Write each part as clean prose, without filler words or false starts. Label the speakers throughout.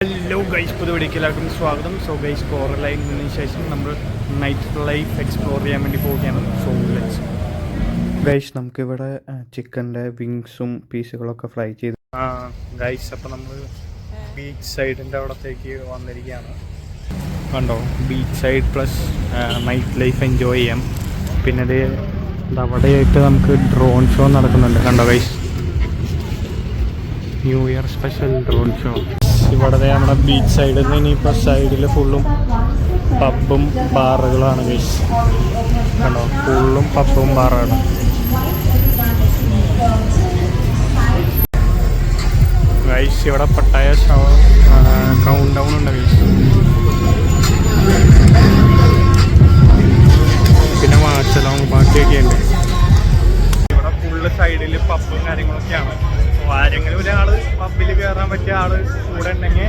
Speaker 1: Hello guys, പുതിയ വീഡിയോക്ക് എല്ലാവർക്കും സ്വാഗതം. സോ ഗൈസ്, കോറലൈനു ശേഷം നമ്മൾ നൈറ്റ് ലൈഫ് എക്സ്പ്ലോർ ചെയ്യാൻ വേണ്ടി പോവുകയാണ്. സോ ലെറ്റ്സ് ഗൈസ്, നമുക്കിവിടെ ചിക്കൻ്റെ വിങ്സും പീസുകളൊക്കെ ഫ്രൈ ചെയ്ത് ഗൈസ്, അപ്പോൾ നമ്മൾ ബീച്ച് സൈഡിൻ്റെ അവിടത്തേക്ക് വന്നിരിക്കുകയാണ്. കണ്ടോ, beach side plus night life enjoy ചെയ്യാം. പിന്നെ ഇത് അവിടെയായിട്ട് നമുക്ക് ഡ്രോൺ ഷോ നടക്കുന്നുണ്ട്. കണ്ടോ guys, new year special drone show. ഇവിടെ നമ്മുടെ ബീച്ച് സൈഡിൽ നിന്ന് ഇനിയിപ്പോൾ സൈഡിൽ ഫുള്ളും പബ്ബും ബാറുകളാണ് ഗൈസ്. കണ്ടോ, ഫുള്ളും പബ്ബും ബാറാണ്. ഗൈസ്, ഇവിടെ പട്ടായ കൗണ്ട് ഡൗൺ ഉണ്ട് ഗൈസ്. പിന്നെ വാച്ചലോങ് ബാക്കിയൊക്കെ ഉണ്ട്. ഇവിടെ ഫുള്ള് സൈഡിൽ പബ്ബും കാര്യങ്ങളൊക്കെയാണ്. ആരെങ്കിലും ഒരാൾ പബ്ബിൽ കയറാൻ പറ്റിയ ആൾ കൂടെ ഉണ്ടെങ്കിൽ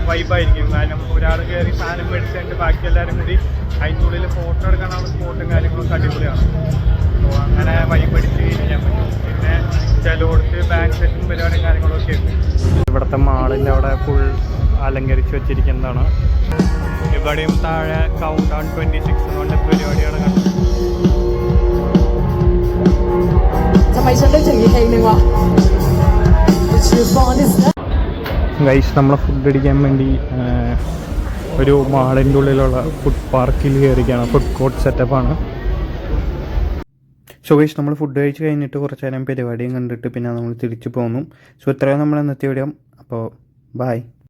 Speaker 1: വൈബായിരിക്കും. കാരണം ഒരാൾ കയറി സാധനം മേടിച്ചിട്ട് ബാക്കി എല്ലാവരും കൂടി അതിൻ്റെ ഉള്ളിൽ ഫോട്ടോ എടുക്കാനുള്ള സ്പോട്ടും കാര്യങ്ങളൊക്കെ അടിപൊളിയാണ്. അപ്പോൾ അങ്ങനെ വൈബടിച്ച് ചെയ്യാൻ പറ്റും. പിന്നെ ചിലയിടത്ത് ബാങ്ക് സെറ്റും പരിപാടിയും കാര്യങ്ങളൊക്കെ ഉണ്ട്. ഇവിടുത്തെ മാളിൻ്റെ അവിടെ ഫുൾ അലങ്കരിച്ച് വെച്ചിരിക്കുന്നതാണ്. ഇവിടെയും താഴെ കൗണ്ട് ഡൗൺ 26 കൊണ്ട് പരിപാടിയാണ് കണ്ടത്. ഗൈസ്, നമ്മളെ ഫുഡ് അടിക്കാൻ വേണ്ടി ഒരു മാളിൻ്റെ ഉള്ളിലുള്ള ഫുഡ് പാർക്കിൽ കയറിയാണ്. ഫുഡ് കോർട്ട് സെറ്റപ്പാണ്. സോ ഗൈസ്, നമ്മൾ ഫുഡ് കഴിച്ച് കഴിഞ്ഞിട്ട് കുറച്ച് നേരം പരിപാടിയും കണ്ടിട്ട് പിന്നെ നമ്മൾ തിരിച്ചു പോന്നു. സോ ഇത്രയും നമ്മൾ ഇന്നത്തെ വീഡിയോ. അപ്പോൾ ബൈ.